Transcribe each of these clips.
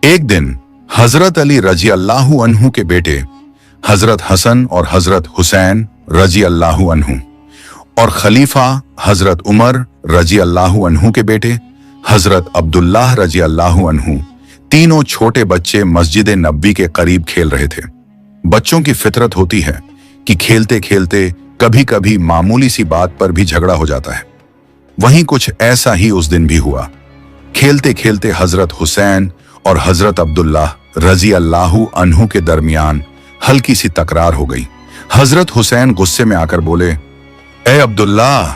एक दिन हजरत अली रजी अल्लाहु अन्हु के बेटे हजरत हसन और हजरत हुसैन रजी अल्लाहु अन्हु और खलीफा हजरत उमर रजी अल्लाहु अन्हु के बेटे हजरत अब्दुल्लाह रजी अल्लाहु अन्हु तीनों छोटे बच्चे मस्जिद नबवी के करीब खेल रहे थे। बच्चों की फितरत होती है कि खेलते खेलते कभी कभी मामूली सी बात पर भी झगड़ा हो जाता है। वहीं कुछ ऐसा ही उस दिन भी हुआ। खेलते खेलते हजरत हुसैन और हजरत अब्दुल्लाह रजी अल्लाहु अन्हु के दरमियान हल्की सी तकरार हो गई। हजरत हुसैन गुस्से में आकर बोले, ए अब्दुल्लाह,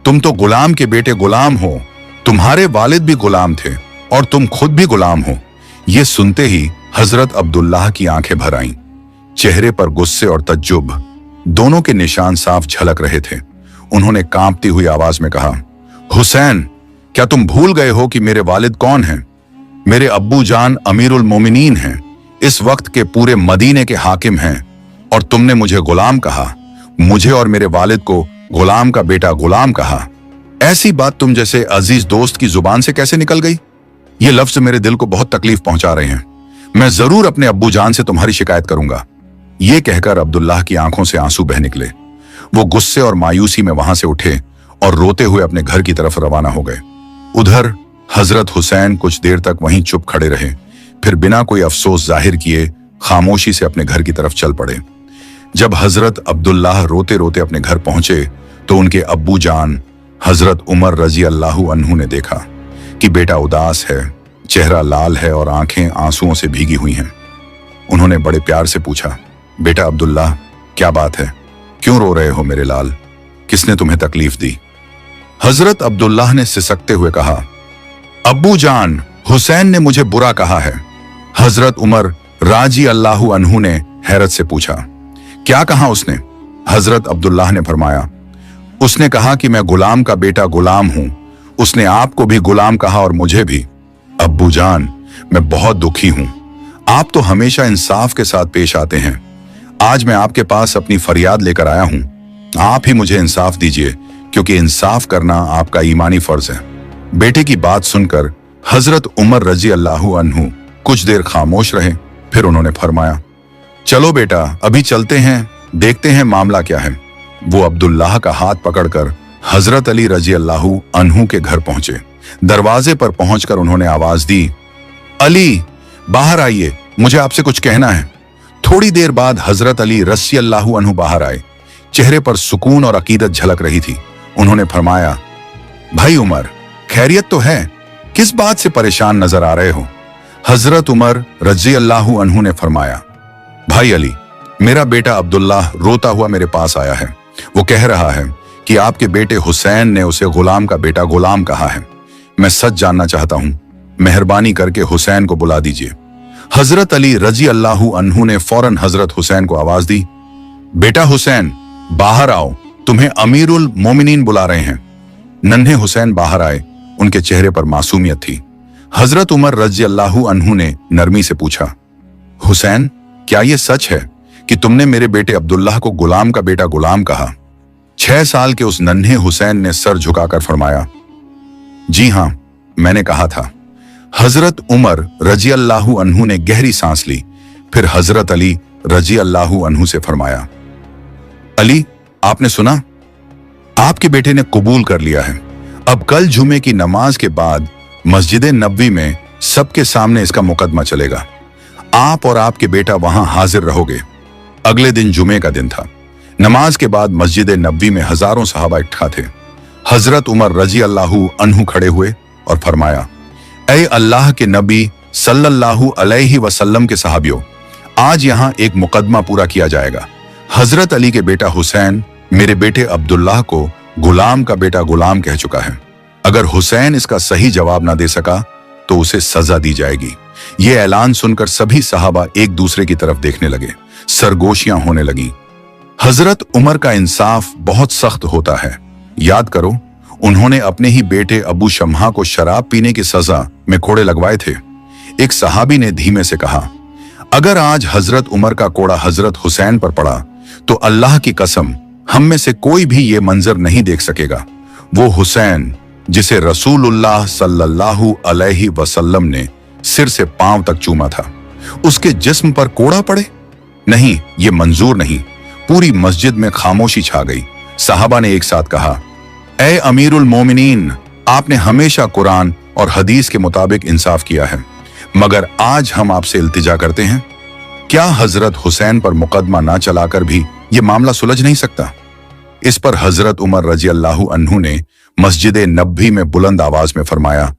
तुम तो गुलाम के बेटे गुलाम हो, तुम्हारे वालिद भी गुलाम थे और तुम खुद भी गुलाम हो। ये सुनते ही हजरत अब्दुल्लाह की आंखें भर आईं। चेहरे पर गुस्से और तज्जुब दोनों के निशान साफ झलक रहे थे। उन्होंने कांपती हुई आवाज में कहा, हुसैन, क्या तुम भूल गए हो कि मेरे वालिद कौन हैं? मेरे अब्बू जान अमीरुल मोमिनीन हैं, इस वक्त के पूरे मदीने के हाकिम हैं, और तुमने मुझे गुलाम कहा। मुझे और मेरे वालिद को गुलाम का बेटा गुलाम कहा। ऐसी बात तुम जैसे अजीज दोस्त की जुबान से कैसे निकल गई? ये लफ्ज मेरे दिल को बहुत तकलीफ पहुंचा रहे हैं। मैं जरूर अपने अब्बू जान से तुम्हारी शिकायत करूंगा। ये कहकर अब्दुल्लाह की आंखों से आंसू बह निकले। वो गुस्से और मायूसी में वहां से उठे और रोते हुए अपने घर की तरफ रवाना हो गए। उधर हजरत हुसैन कुछ देर तक वहीं चुप खड़े रहे, फिर बिना कोई अफसोस जाहिर किए खामोशी से अपने घर की तरफ चल पड़े। जब हजरत अब्दुल्लाह रोते रोते अपने घर पहुंचे तो उनके अब्बू जान हजरत उमर रजी अल्लाहु अन्हु ने देखा कि बेटा उदास है, चेहरा लाल है और आंखें आंसुओं से भीगी हुई हैं। उन्होंने बड़े प्यार से पूछा, बेटा अब्दुल्लाह, क्या बात है? क्यों रो रहे हो मेरे लाल? किसने तुम्हें तकलीफ दी? हजरत अब्दुल्लाह ने सिसकते हुए कहा, अब्बू जान, हुसैन ने मुझे बुरा कहा है। हजरत उमर राजी अल्लाहु अन्हु ने हैरत से पूछा, क्या कहा उसने? हजरत अब्दुल्लाह ने फरमाया, उसने कहा कि मैं गुलाम का बेटा गुलाम हूं। उसने आपको भी गुलाम कहा और मुझे भी। अब्बू जान, मैं बहुत दुखी हूं। आप तो हमेशा इंसाफ के साथ पेश आते हैं। आज मैं आपके पास अपनी फरियाद लेकर आया हूं। आप ही मुझे इंसाफ दीजिए, क्योंकि इंसाफ करना आपका ईमानी फर्ज है। बेटे की बात सुनकर हजरत उमर रजी अल्लाहु अन्हु कुछ देर खामोश रहे, फिर उन्होंने फरमाया, चलो बेटा, अभी चलते हैं, देखते हैं मामला क्या है। वो अब्दुल्लाह का हाथ पकड़कर हजरत अली रजी अल्लाहु अन्हु के घर पहुंचे। दरवाजे पर पहुंचकर उन्होंने आवाज दी, अली, बाहर आइए, मुझे आपसे कुछ कहना है। थोड़ी देर बाद हजरत अली रजी अल्लाहु अन्हु बाहर आए। चेहरे पर सुकून और अकीदत झलक रही थी। उन्होंने फरमाया, भाई उमर, खैरियत तो है? किस बात से परेशान नजर आ रहे हो? हजरत उमर रजी अल्लाहु अन्हु ने फरमाया, भाई अली, मेरा बेटा अब्दुल्लाह रोता हुआ मेरे पास आया है। वो कह रहा है कि आपके बेटे हुसैन ने उसे गुलाम का बेटा गुलाम कहा है। मैं सच जानना चाहता हूं। मेहरबानी करके हुसैन को बुला दीजिए। हजरत अली रजी अल्लाहु अन्हु ने फौरन हजरत हुसैन को आवाज दी, बेटा हुसैन, बाहर आओ, तुम्हें अमीरुल मोमिनीन बुला रहे हैं। नन्हे हुसैन बाहर आए। उनके चेहरे पर मासूमियत थी। हजरत उमर रजी अल्लाहु अन्हु ने नरमी से पूछा, हुसैन, क्या यह सच है कि तुमने मेरे बेटे अब्दुल्लाह को गुलाम का बेटा गुलाम कहा? 6 साल के उस नन्हे हुसैन ने सर झुकाकर फरमाया, जी हां, मैंने कहा था। हजरत उमर रजी अल्लाहु अन्हु ने गहरी सांस ली, फिर हजरत अली रजी अल्लाहु अन्हु से फरमाया, अली, आपने सुना? आपके बेटे ने कबूल कर लिया है। अब कल जुमे की नमाज के बाद मस्जिद नबवी में सबके सामने इसका मुकदमा चलेगा। आप और आपके बेटा वहां हाजिर रहोगे। अगले दिन जुमे का दिन था। नमाज के बाद मस्जिद नबवी में हजारों सहाबा इकट्ठा थे। हजरत उमर रजी अल्लाहु अन्हु खड़े हुए और फरमाया, ऐ अल्लाह के नबी सल्लल्लाहु अलैहि वसल्लम के सहाबियों, आज यहाँ एक मुकदमा पूरा किया जाएगा। हजरत अली के बेटा हुसैन मेरे बेटे अब्दुल्लाह को गुलाम का बेटा गुलाम कह चुका है। अगर हुसैन इसका सही जवाब ना दे सका तो उसे सजा दी जाएगी। ये ऐलान सुनकर सभी सहाबा एक दूसरे की तरफ देखने लगे। सरगोशियां होने लगी। हजरत उमर का इंसाफ बहुत सख्त होता है। याद करो, उन्होंने अपने ही बेटे अबू शम्हा को शराब पीने की सजा में कोड़े लगवाए थे। एक सहाबी ने धीमे से कहा, अगर आज हजरत उमर का कोड़ा हजरत हुसैन पर पड़ा तो अल्लाह की कसम, हम में से कोई भी ये मंजर नहीं देख सकेगा। वो हुसैन जिसे रसूलुल्लाह सल्लल्लाहु अलैहि वसल्लम ने सिर से पांव तक चूमा था। उसके जिस्म पर कोड़ा पड़े? नहीं, ये मंजूर नहीं। पूरी मस्जिद में खामोशी छा गई। सहाबा ने एक साथ कहा, ए अमीरुल मोमिनीन, आपने हमेशा कुरान और हदीस के मुताबिक इंसाफ किया है, मगर आज हम आपसे इल्तिजा करते हैं, क्या हजरत हुसैन पर मुकदमा ना चलाकर भी ये मामला सुलझ नहीं सकता? इस पर हजरत उमर रजी अल्लाहु अन्हु ने मस्जिद नबी में बुलंद आवाज में फरमाया,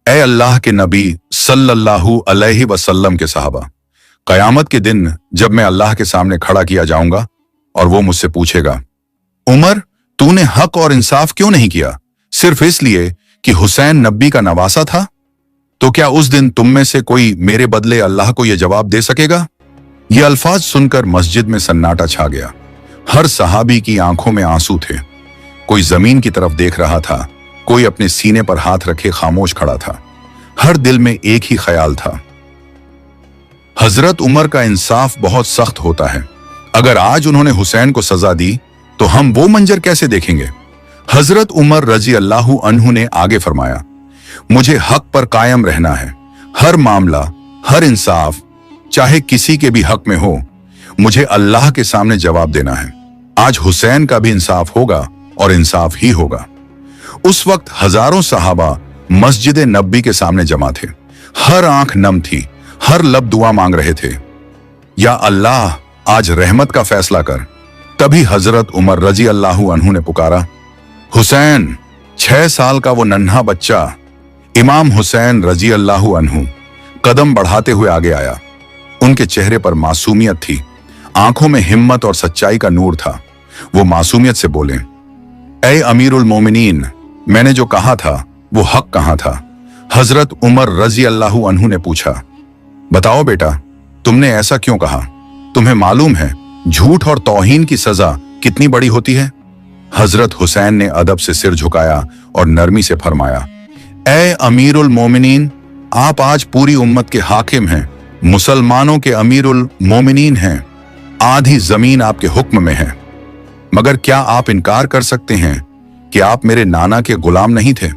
ए अल्लाह के नबी सल्लल्लाहु अलैहि वसल्लम के सहाबा, कयामत के दिन जब मैं अल्लाह के सामने खड़ा किया जाऊंगा और वो मुझसे पूछेगा, उमर, तूने हक और इंसाफ क्यों नहीं किया? सिर्फ इसलिए कि हुसैन नबी का नवासा था? तो क्या उस दिन तुम में से कोई मेरे बदले अल्लाह को यह जवाब दे सकेगा? ये अल्फाज सुनकर मस्जिद में सन्नाटा छा गया। हर सहाबी की आंखों में आंसू थे। कोई जमीन की तरफ देख रहा था, कोई अपने सीने पर हाथ रखे खामोश खड़ा था। हर दिल में एक ही ख्याल था, हजरत उमर का इंसाफ बहुत सख्त होता है। अगर आज उन्होंने हुसैन को सजा दी तो हम वो मंजर कैसे देखेंगे? हजरत उमर रजी अल्लाहु अन्हु ने आगे फरमाया, मुझे हक पर कायम रहना है। हर मामला, हर इंसाफ, चाहे किसी के भी हक में हो, मुझे अल्लाह के सामने जवाब देना है। आज हुसैन का भी इंसाफ होगा और इंसाफ ही होगा। उस वक्त हजारों सहाबा मस्जिद नबी के सामने जमा थे। हर आंख नम थी, हर लब दुआ मांग रहे थे, या अल्लाह आज रहमत का फैसला कर। तभी हजरत उमर रजी अल्लाहु अन्हु ने पुकारा, हुसैन! 6 साल का वो नन्हा बच्चा इमाम हुसैन रजी अल्लाहु अन्हु कदम बढ़ाते हुए आगे आया। उनके चेहरे पर मासूमियत थी, आंखों में हिम्मत और सच्चाई का नूर था। वो मासूमियत से बोले, ए अमीरुल मोमिनीन, मैंने जो कहा था वो हक कहां था? हजरत उमर रजी अल्लाहु अन्हु ने पूछा, बताओ बेटा, तुमने ऐसा क्यों कहा? तुम्हें मालूम है झूठ और तौहीन की सजा कितनी बड़ी होती है? हजरत हुसैन ने अदब से सिर झुकाया और नरमी से फरमाया, ए अमीरुल मोमिनीन, आप आज पूरी उम्मत के हाकिम हैं, मुसलमानों के अमीरुल मोमिनीन हैं। आधी जमीन आपके हुक्म में है, मगर क्या आप इनकार कर सकते हैं कि आप मेरे नाना के गुलाम नहीं थे?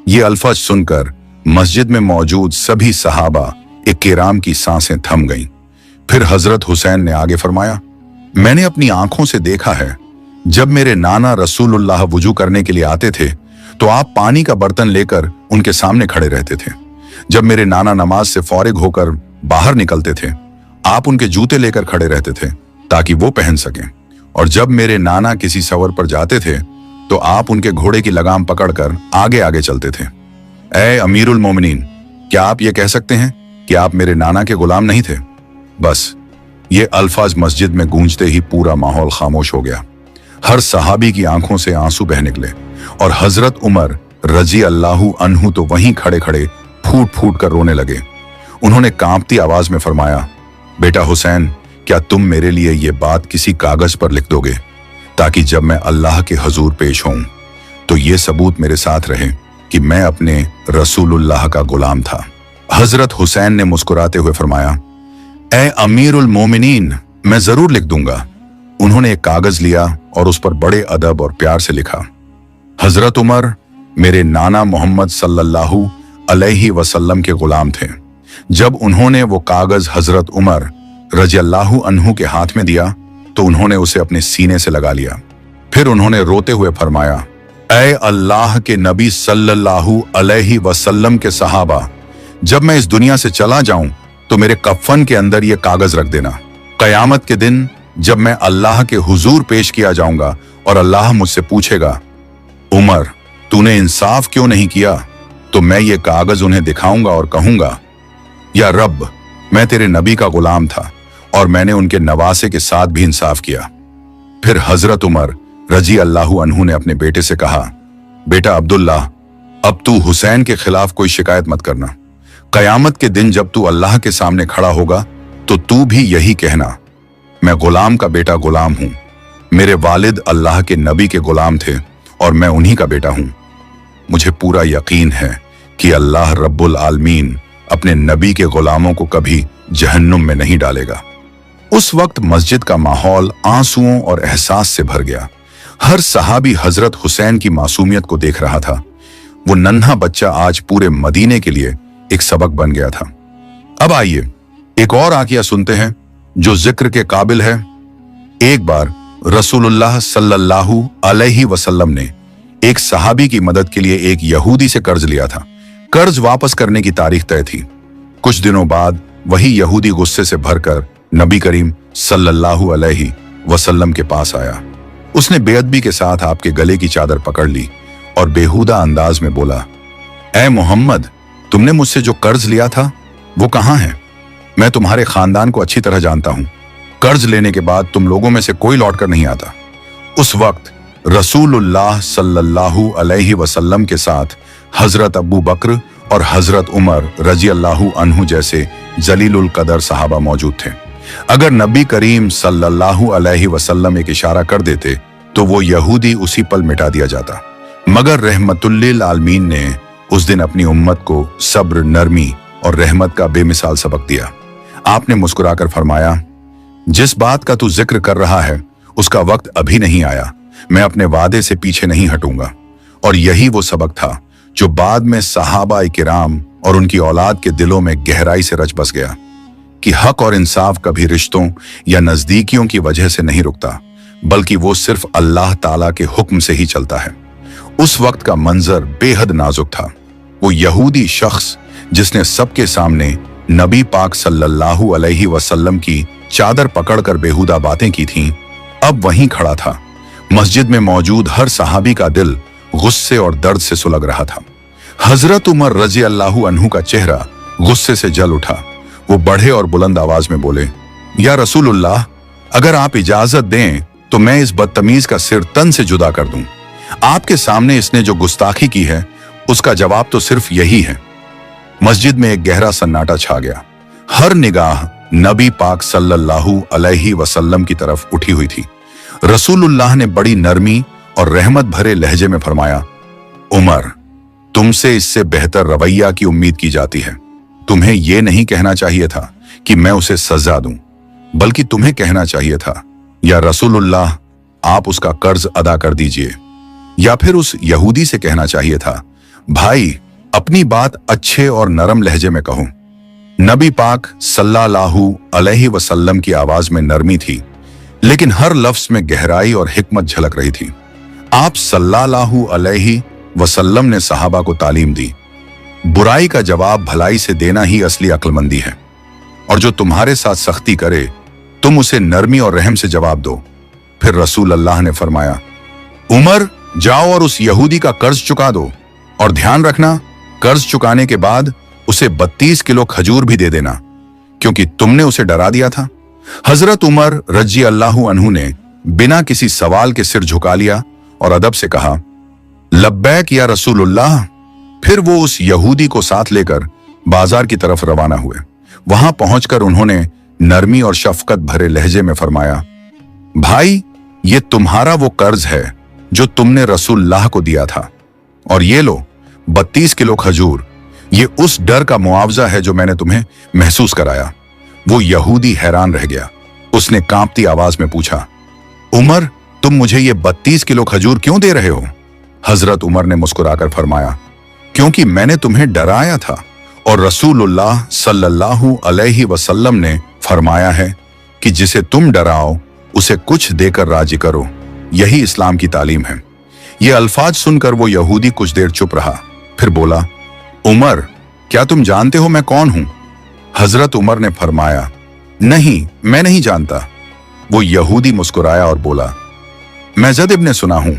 ये अल्फाज सुनकर मस्जिद में मौजूद सभी सहाबा इक्राम की सांसें थम गईं। फिर हजरत हुसैन ने आगे फरमाया, मैंने अपनी आंखों से देखा है, जब मेरे नाना रसूलुल्लाह वुजू करने के लिए आते थे तो आप पानी का बर्तन लेकर उनके सामने खड़े रहते थे। जब मेरे नाना नमाज से फौरिग होकर बाहर निकलते थे, आप उनके जूते लेकर खड़े रहते थे ताकि वो पहन सकें। और जब मेरे नाना किसी सफर पर जाते थे तो आप उनके घोड़े की लगाम पकड़कर आगे आगे चलते थे। ए अमीरुल मोमिनीन, क्या आप ये कह सकते हैं कि आप मेरे नाना के गुलाम नहीं थे? बस ये अल्फाज मस्जिद में गूंजते ही पूरा माहौल खामोश हो गया। हर सहाबी की आंखों से आंसू बह निकले और हजरत उमर रजी अल्लाहु अन्हु तो वहीं खड़े खड़े फूट फूट कर रोने लगे। उन्होंने कांपती आवाज में फरमाया, बेटा हुसैन, क्या तुम मेरे लिए ये बात किसी कागज पर लिख दोगे ताकि जब मैं अल्लाह के हजूर पेश होऊं तो ये सबूत मेरे साथ रहे कि मैं अपने रसूलुल्लाह का गुलाम था? हजरत हुसैन ने मुस्कुराते हुए फरमाया, ए अमीरुल मोमिनीन, मैं जरूर लिख दूंगा। उन्होंने एक कागज लिया और उस पर बड़े अदब और प्यार से लिखा, हजरत उमर मेरे नाना मोहम्मद सल्लल्लाहु अलैहि वसल्लम के गुलाम थे। जब उन्होंने वो कागज हजरत उमर रजी अल्लाहु अन्हु के हाथ में दिया तो उन्होंने उसे अपने सीने से लगा लिया। फिर उन्होंने रोते हुए फरमाया, ऐ अल्लाह के नबी सल्लल्लाहु अलैहि वसल्लम के सहाबा, जब मैं इस दुनिया से चला जाऊं तो मेरे कफन के अंदर ये कागज रख देना। कयामत के दिन जब मैं अल्लाह के हुजूर पेश किया जाऊंगा और अल्लाह मुझसे पूछेगा, उमर तूने इंसाफ क्यों नहीं किया, तो मैं ये कागज उन्हें दिखाऊंगा और कहूंगा, या रब, मैं तेरे नबी का गुलाम था और मैंने उनके नवासे के साथ भी इंसाफ किया। फिर हजरत उमर रजी अल्लाहु अन्हु ने अपने बेटे से कहा, बेटा अब्दुल्ला, अब तू हुसैन के खिलाफ कोई शिकायत मत करना। कयामत के दिन जब तू अल्लाह के सामने खड़ा होगा तो तू भी यही कहना, मैं गुलाम का बेटा गुलाम हूं। मेरे वालिद अल्लाह के नबी के गुलाम थे और मैं उन्हीं का बेटा हूं। मुझे पूरा यकीन है कि अल्लाह रब्बुल आलमीन अपने नबी के गुलामों को कभी जहन्नुम में नहीं डालेगा। उस वक्त मस्जिद का माहौल आंसुओं और एहसास से भर गया। हर सहाबी हजरत हुसैन की मासूमियत को देख रहा था। वो नन्हा बच्चा आज पूरे मदीने के लिए एक सबक बन गया था। अब आइए एक और वाकया सुनते हैं जो जिक्र के काबिल है। एक बार रसूलुल्लाह सल्लल्लाहु अलैहि वसल्लम ने एक सहाबी की मदद के लिए एक यहूदी से कर्ज लिया था। कर्ज वापस करने की तारीख तय थी। कुछ दिनों बाद वही यहूदी गुस्से से भरकर नबी करीम सल्लल्लाहु अलैहि वसल्लम के पास आया। उसने बेअदबी के साथ आपके गले की चादर पकड़ ली और बेहुदा अंदाज में बोला, ऐ मोहम्मद, तुमने मुझसे जो कर्ज लिया था वो कहां है? मैं तुम्हारे खानदान को अच्छी तरह जानता हूं। कर्ज लेने के बाद तुम लोगों में से कोई लौट कर नहीं आता। उस वक्त रसूलुल्लाह सल्लल्लाहु अलैहि वसल्लम के साथ हजरत अबू बकर और हजरत उमर रजी अल्लाहु अन्हु जैसे जलीलुल कदर सहाबा मौजूद थे। अगर नबी करीम सल्लल्लाहु अलैहि वसल्लम एक इशारा कर देते तो वो यहूदी उसी पल मिटा दिया जाता। मगर रहमतुल्लिल आलमीन ने उस दिन अपनी उम्मत को सब्र, नरमी और रहमत का बेमिसाल सबक दिया। आपने मुस्कुराकर फरमाया, जिस बात का तू जिक्र कर रहा है उसका वक्त अभी नहीं आया। मैं अपने वादे से पीछे नहीं हटूंगा। और यही वो सबक था जो बाद में सहाबा किराम और उनकी औलाद के दिलों में गहराई से रच बस गया कि हक और इंसाफ कभी रिश्तों या नजदीकियों की वजह से नहीं रुकता, बल्कि वो सिर्फ अल्लाह ताला के हुक्म से ही चलता है। उस वक्त का मंजर बेहद नाजुक था। वो यहूदी शख्स जिसने सबके सामने नबी पाक सल्लल्लाहु अलैहि वसल्लम की चादर पकड़कर बेहुदा बातें की थीं, अब वहीं खड़ा था। मस्जिद में मौजूद हर सहाबी का दिल गुस्से और दर्द से सुलग रहा था। हजरत उमर रजी अल्लाहु अन्हु का चेहरा गुस्से से जल उठा। वो बढ़े और बुलंद आवाज में बोले, या रसूलुल्लाह, अगर आप इजाजत दें तो मैं इस बदतमीज का सिर तन से जुदा कर दूं। आपके सामने इसने जो गुस्ताखी की है उसका जवाब तो सिर्फ यही है। मस्जिद में एक गहरा सन्नाटा छा गया। हर निगाह नबी पाक सल्लल्लाहु अलैहि वसल्लम की तरफ उठी हुई थी। रसूलुल्लाह ने बड़ी नरमी और रहमत भरे लहजे में फरमाया, उमर, तुमसे इससे बेहतर रवैया की उम्मीद की जाती है। तुम्हें यह नहीं कहना चाहिए था कि मैं उसे सजा दूं, बल्कि तुम्हें कहना चाहिए था, या रसूलुल्लाह, आप उसका कर्ज अदा कर दीजिए। या फिर उस यहूदी से कहना चाहिए था, भाई, अपनी बात अच्छे और नरम लहजे में कहो। नबी पाक सल्लल्लाहु अलैहि वसल्लम की आवाज में नरमी थी, लेकिन हर लफ्ज में गहराई और हिकमत झलक रही थी। आप सल्लल्लाहु अलैहि वसल्लम ने सहाबा को तालीम दी, बुराई का जवाब भलाई से देना ही असली अक्लमंदी है, और जो तुम्हारे साथ सख्ती करे तुम उसे नरमी और रहम से जवाब दो। फिर रसूल अल्लाह ने फरमाया, उमर, जाओ और उस यहूदी का कर्ज चुका दो, और ध्यान रखना, कर्ज चुकाने के बाद उसे 32 किलो खजूर भी दे देना, क्योंकि तुमने उसे डरा दिया था। हजरत उमर रजी अल्लाहु अन्हु ने बिना किसी सवाल के सिर झुका लिया और अदब से कहा, लब्बैक या रसूलुल्लाह। फिर वो उस यहूदी को साथ लेकर बाजार की तरफ रवाना हुए। वहां पहुंचकर उन्होंने नरमी और शफकत भरे लहजे में फरमाया, भाई, ये तुम्हारा वो कर्ज है जो तुमने रसूलुल्लाह को दिया था, और ये लो 32 किलो खजूर। ये उस डर का मुआवजा है जो मैंने तुम्हें महसूस कराया। वो यहूदी हैरान रह गया। उसने कांपती आवाज में पूछा, उमर, तुम मुझे ये 32 किलो खजूर क्यों दे रहे हो? हजरत उमर ने मुस्कुराकर फरमाया, क्योंकि मैंने तुम्हें डराया था, और रसूलुल्लाह सल्लल्लाहु अलैहि वसल्लम ने फरमाया है कि जिसे तुम डराओ उसे कुछ देकर राजी करो। यही इस्लाम की तालीम है। ये अल्फाज सुनकर वो यहूदी कुछ देर चुप रहा, फिर बोला, उमर, क्या तुम जानते हो मैं कौन हूं? हजरत उमर ने फरमाया, नहीं, मैं नहीं जानता। वो यहूदी मुस्कुराया और बोला, मैं जद इब्ने सुना हूं।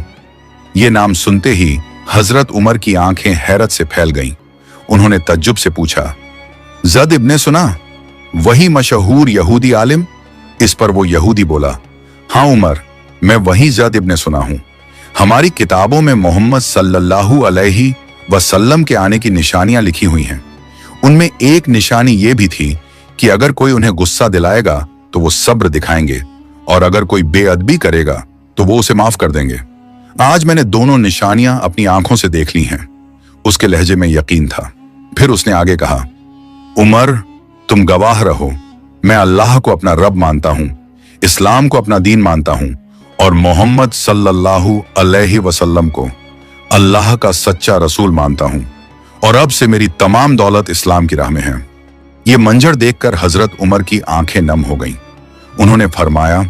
ये नाम सुनते ही हजरत उमर की आंखें हैरत से फैल गईं। उन्होंने तज्जुब से पूछा, जद इब्ने सुना? वही मशहूर यहूदी आलिम? इस पर वो यहूदी बोला, हाँ उमर, मैं वही जद इब्ने सुना हूं। हमारी किताबों में मोहम्मद सल्लल्लाहु अलैहि वसल्लम के आने की निशानियां लिखी हुई हैं। उनमें एक निशानी ये भी थी कि अगर कोई उन्हें गुस्सा दिलाएगा तो वो सब्र दिखाएंगे, और अगर कोई बेअदबी करेगा तो वो उसे माफ कर देंगे। आज मैंने दोनों निशानियां अपनी आंखों से देख ली हैं। उसके लहजे में यकीन था। फिर उसने आगे कहा, उमर, तुम गवाह रहो, मैं अल्लाह को अपना रब मानता हूं, इस्लाम को अपना दीन मानता हूं, और मोहम्मद सल्लल्लाहु अलैहि वसल्लम को अल्लाह का सच्चा रसूल मानता हूं। और अब से मेरी तमाम दौलत इस्लाम की राह में है। ये मंजर देखकर हजरत उमर की आंखें नम हो गईं। उन्होंने फरमाया,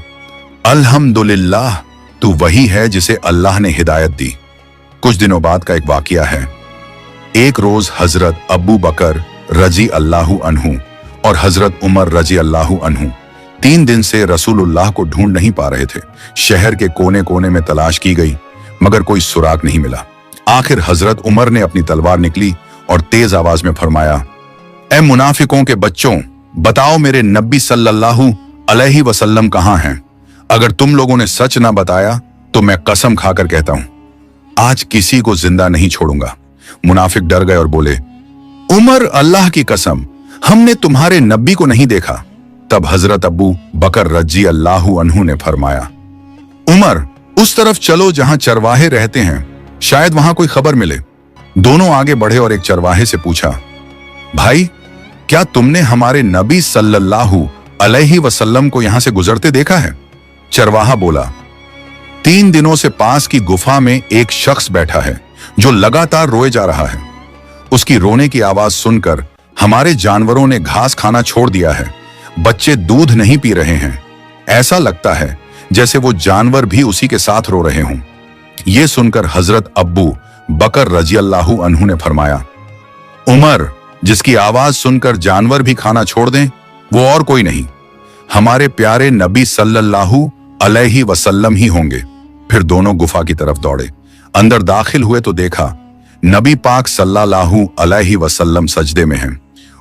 अल्हम्दुलिल्लाह, तू वही है जिसे अल्लाह ने हिदायत दी। कुछ दिनों बाद का एक वाकया है। एक रोज हजरत अबू बकर रजी अल्लाहु अन्हु और हजरत उमर रजी अल्लाहु अन्हु 3 दिन से रसूलुल्लाह को ढूंढ नहीं पा रहे थे। शहर के कोने कोने में तलाश की गई, मगर कोई सुराग नहीं मिला। आखिर हजरत उमर ने अपनी तलवार निकली और तेज आवाज में फरमाया, ए मुनाफिकों के बच्चों, बताओ मेरे नबी सल्लल्लाहु अलैहि वसल्लम कहां हैं? अगर तुम लोगों ने सच ना बताया तो मैं कसम खाकर कहता हूं, आज किसी को जिंदा नहीं छोड़ूंगा। मुनाफिक डर गए और बोले, उमर, अल्लाह की कसम, हमने तुम्हारे नबी को नहीं देखा। तब हजरत अबू बकर रजी अल्लाहु अन्हु ने फरमाया, उमर, उस तरफ चलो जहां चरवाहे रहते हैं, शायद वहां कोई खबर मिले। दोनों आगे बढ़े और एक चरवाहे से पूछा, भाई, क्या तुमने हमारे नबी सल्लल्लाहु अलैहि वसल्लम को यहां से गुजरते देखा है? चरवाहा बोला, 3 दिनों से पास की गुफा में एक शख्स बैठा है जो लगातार रोए जा रहा है। उसकी रोने की आवाज सुनकर हमारे जानवरों ने घास खाना छोड़ दिया है। बच्चे दूध नहीं पी रहे हैं। ऐसा लगता है जैसे वो जानवर भी उसी के साथ रो रहे हों। ये सुनकर हजरत अब्बू बकर रजी अल्लाहु अन्हु ने फरमाया, उमर, जिसकी आवाज सुनकर जानवर भी खाना छोड़ दें, वो और कोई नहीं, हमारे प्यारे नबी सल्लल्लाहु अलैहि वसल्लम ही होंगे। फिर दोनों गुफा की तरफ दौड़े। अंदर दाखिल हुए तो देखा नबी पाक सल्लल्लाहु अलैहि वसल्लम सजदे में हैं।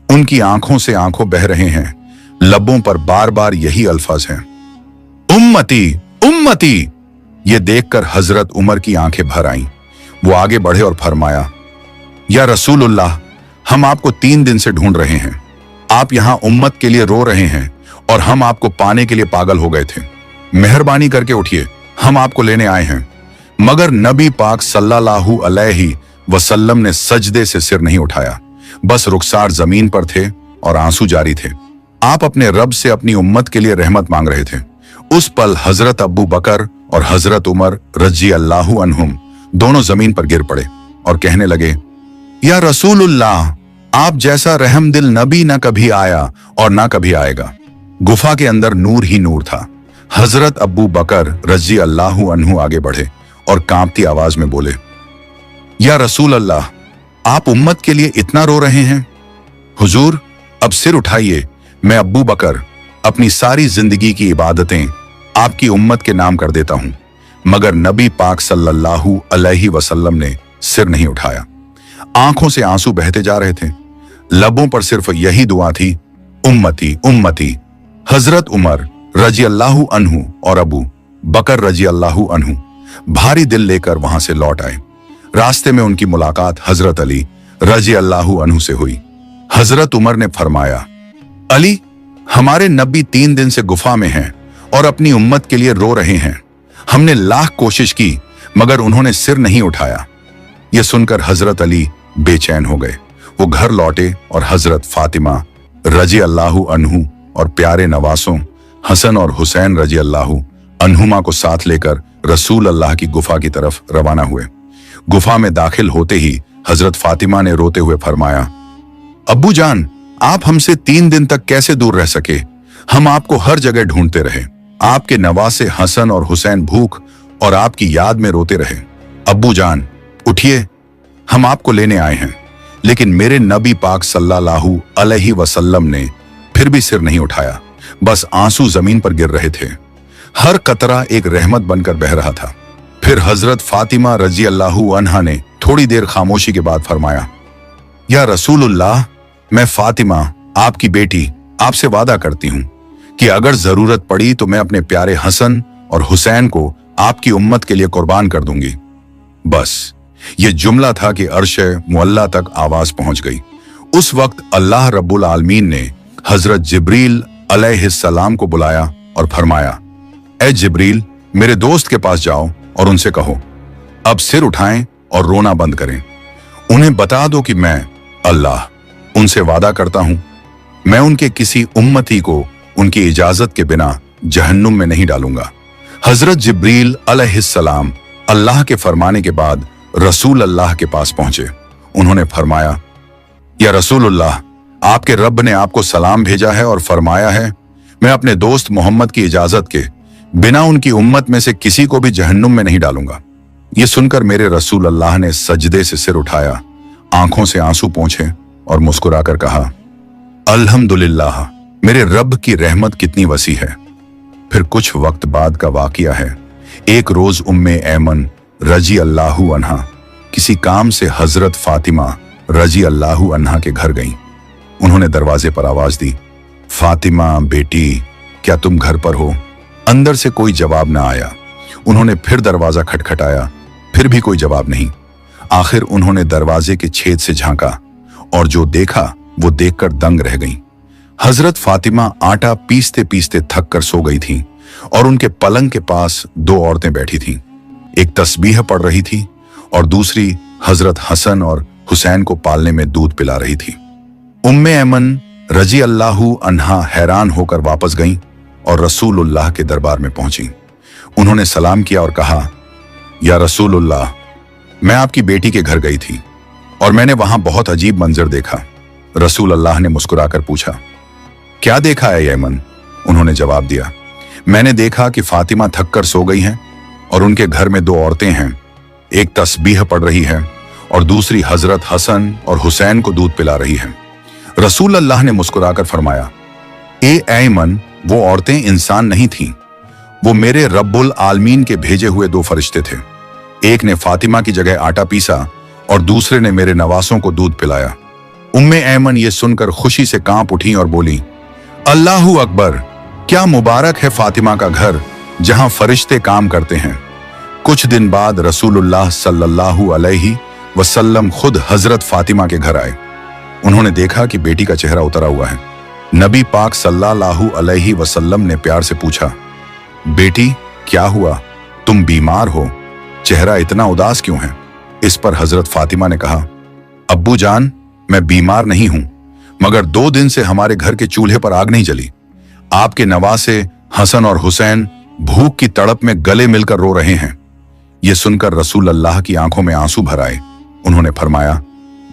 उनकी आंखों से आंखों बह रहे हैं। लबों पर बार बार यही अल्फाज हैं, उम्मती उम्मती। ये देखकर हजरत उमर की आंखें भर आईं। वो आगे बढ़े और फरमाया, या रसूलुल्लाह, हम आपको 3 दिन से ढूंढ रहे हैं। आप यहां उम्मत के लिए रो रहे हैं और हम आपको पाने के लिए पागल हो गए थे। मेहरबानी करके उठिए, हम आपको लेने आए हैं। मगर नबी पाक सल्लल्लाहु अलैहि वसल्लम ने सजदे से सिर नहीं उठाया, बस रुखसार जमीन पर थे और आंसू जारी थे। आप अपने रब से अपनी उम्मत के लिए रहमत मांग रहे थे। उस पल हजरत अबू बकर और हजरत उमर रजी अल्लाहु अन्हुम दोनों जमीन पर गिर पड़े और कहने लगे, या रसूलुल्लाह, आप जैसा रहमदिल नबी न कभी आया और ना कभी आएगा। गुफा के अंदर नूर ही नूर था। हजरत अबू बकर रजी अल्लाहु अन्हु आगे बढ़े और कांपती आवाज में बोले, या रसूल अल्लाह, आप उम्मत के लिए इतना रो रहे हैं? हुजूर, अब सिर उठाइए। मैं अबू बकर अपनी सारी जिंदगी की इबादतें आपकी उम्मत के नाम कर देता हूं। मगर नबी पाक सल्लल्लाहु अलैहि वसल्लम ने सिर नहीं उठाया। आंखों से आंसू बहते जा रहे थे। लबों पर सिर्फ यही दुआ थी, उम्मती उम्मती। हजरत उमर रजी अल्लाहु अन्हु और अबू बकर रजी अल्लाहु अन्हु भारी दिल लेकर वहां से लौट आए। रास्ते में उनकी मुलाकात हजरत अली रजी अल्लाहु अन्हु से हुई। हजरत उमर ने फरमाया, अली, हमारे नबी 3 दिन से गुफा में हैं और अपनी उम्मत के लिए रो रहे हैं। हमने लाख कोशिश की मगर उन्होंने सिर नहीं उठाया। यह सुनकर हजरत अली बेचैन हो गए। वो घर लौटे और हजरत फातिमा रजी अल्लाहु अन्हु और प्यारे नवासों हसन और हुसैन रजी अल्लाहु अन्हुमा को साथ लेकर रसूल अल्लाह की गुफा की तरफ रवाना हुए। गुफा में दाखिल होते ही हजरत फातिमा ने रोते हुए फरमाया, अब्बू जान, आप हमसे 3 दिन तक कैसे दूर रह सके? हम आपको हर जगह ढूंढते रहे। आपके नवासे हसन और हुसैन भूख और आपकी याद में रोते रहे। अब्बू जान, उठिए, हम आपको लेने आए हैं। लेकिन मेरे नबी पाक सल्लल्लाहु अलैहि वसल्लम ने फिर भी सिर नहीं उठाया, बस आंसू जमीन पर गिर रहे थे। हर कतरा एक रहमत बनकर बह रहा था। फिर हजरत फातिमा रजी अल्लाहु अन्हा ने थोड़ी देर खामोशी के बाद फरमाया, या रसूलुल्लाह, मैं फातिमा आपकी बेटी आपसे वादा करती हूं कि अगर जरूरत पड़ी तो मैं अपने प्यारे हसन और हुसैन को आपकी उम्मत के लिए कुर्बान कर दूंगी। बस ये जुमला था कि अर्श मुअल्ला तक आवाज पहुंच गई। उस वक्त अल्लाह रब्बुल आलमीन ने हजरत जिब्रील अलैहिस्सलाम को बुलाया और फरमाया, ए जिब्रील, मेरे दोस्त के पास जाओ और उनसे कहो, अब सिर उठाएं और रोना बंद करें। उन्हें बता दो कि मैं अल्लाह उनसे वादा करता हूं, मैं उनके किसी उम्मती को उनकी इजाजत के बिना जहन्नुम में नहीं डालूंगा। हजरत जिब्रील अलैहिस्सलाम अल्लाह के फरमाने के बाद रसूल अल्लाह के पास पहुंचे। उन्होंने फरमाया, या रसूलुल्लाह, आपके रब ने आपको सलाम भेजा है और फरमाया है मैं अपने दोस्त मोहम्मद की इजाजत के बिना उनकी उम्मत में से किसी को भी जहन्नुम में नहीं डालूंगा। ये सुनकर मेरे रसूल अल्लाह ने सजदे से सिर उठाया, आंखों से आंसू पोंछे और मुस्कुराकर कहा, अल्हम्दुलिल्लाह, मेरे रब की रहमत कितनी वसी है। फिर कुछ वक्त बाद का वाकया है। एक रोज उम्मे ऐमन रजी अल्लाहु अन्हा किसी काम से हजरत फातिमा रजी अल्लाहु अन्हा के घर गईं। उन्होंने दरवाजे पर आवाज दी, फातिमा बेटी, क्या तुम घर पर हो? अंदर से कोई जवाब न आया। उन्होंने फिर दरवाजा खटखटाया, फिर भी कोई जवाब नहीं। आखिर उन्होंने दरवाजे के छेद से झांका और जो देखा वो देखकर दंग रह गईं। हजरत फातिमा आटा पीसते पीसते थक कर सो गई थीं और उनके पलंग के पास दो औरतें बैठी थीं। एक तस्बीह पढ़ रही थी और दूसरी हजरत हसन और हुसैन को पालने में दूध पिला रही थी। उम्मे ऐमन रजी अल्लाहु अन्हा हैरान होकर वापस गईं और रसूलुल्लाह के दरबार में पहुंची। उन्होंने सलाम किया और कहा, या रसूलुल्लाह, मैं आपकी बेटी के घर गई थी और मैंने वहां बहुत अजीब मंजर देखा। रसूल अल्लाह ने मुस्कुराकर पूछा, क्या देखा है ऐमन? उन्होंने जवाब दिया, मैंने देखा कि फातिमा थक कर सो गई हैं और उनके घर में दो औरतें हैं। एक तस्बीह पढ़ रही है और दूसरी हजरत हसन और हुसैन को दूध पिला रही है। रसूल अल्लाह ने मुस्कुराकर फरमाया, ए ऐमन, वो औरतें इंसान नहीं थीं, वो मेरे रब्बुल आलमीन के भेजे हुए दो फरिश्ते थे। एक ने फातिमा की जगह आटा पीसा और दूसरे ने मेरे नवासों को दूध पिलाया। उम्मे ऐमन ये सुनकर खुशी से कांप उठी और बोली, अल्लाहू अकबर, क्या मुबारक है फातिमा का घर जहां फरिश्ते काम करते हैं। कुछ दिन बाद रसूलुल्लाह सल्लल्लाहु अलैहि वसल्लम खुद हजरत फातिमा के घर आए। उन्होंने देखा कि बेटी का चेहरा उतरा हुआ है। नबी पाक सल्लल्लाहु अलैहि वसल्लम ने प्यार से पूछा, बेटी क्या हुआ, तुम बीमार हो, चेहरा इतना उदास क्यों है? इस पर हजरत फातिमा ने कहा, अब्बू जान, मैं बीमार नहीं हूं, मगर 2 दिन से हमारे घर के चूल्हे पर आग नहीं जली। आपके नवासे हसन और हुसैन भूख की तड़प में गले मिलकर रो रहे हैं। यह सुनकर रसूल अल्लाह की आंखों में आंसू भर आए। उन्होंने फरमाया,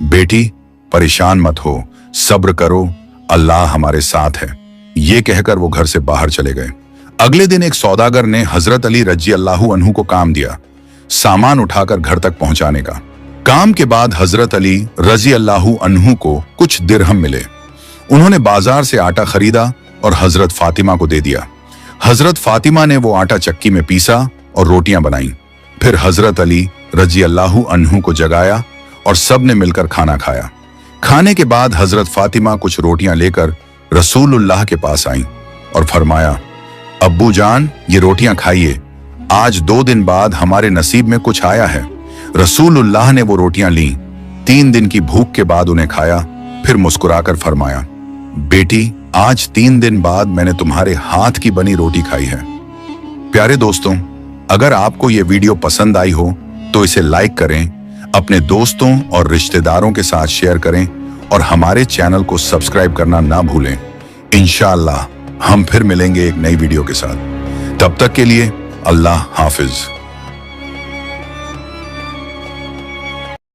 बेटी परेशान मत हो, सब्र करो, अल्लाह हमारे साथ है। ये कहकर वो घर से बाहर चले गए। अगले दिन एक सौदागर ने हजरत अली रजी अल्लाहु अन्हु को काम दिया, सामान उठाकर घर तक पहुंचाने का। काम के बाद हजरत अली रजी अल्लाहु अन्हु को कुछ दिरहम मिले। उन्होंने बाजार से आटा खरीदा और हजरत फातिमा को दे दिया। हजरत फातिमा ने वो आटा चक्की में पीसा और रोटियां बनाई। फिर हजरत अली रजी अल्लाहु अन्हु को जगाया और सब ने मिलकर खाना खाया। खाने के बाद हजरत फातिमा कुछ रोटियां लेकर रसूलुल्लाह के पास आईं और फरमाया, अब्बू जान, ये रोटियां खाइए, आज 2 दिन बाद हमारे नसीब में कुछ आया है। रसूलुल्लाह ने वो रोटियां लीं, 3 दिन की भूख के बाद उन्हें खाया, फिर मुस्कुराकर फरमाया, बेटी आज 3 दिन बाद मैंने तुम्हारे हाथ की बनी रोटी खाई है। प्यारे दोस्तों, अगर आपको ये वीडियो पसंद आई हो तो इसे लाइक करें, अपने दोस्तों और रिश्तेदारों के साथ शेयर करें और हमारे चैनल को सब्सक्राइब करना ना भूलें। इंशाअल्लाह हम फिर मिलेंगे एक नई वीडियो के साथ। तब तक के लिए अल्लाह हाफिज।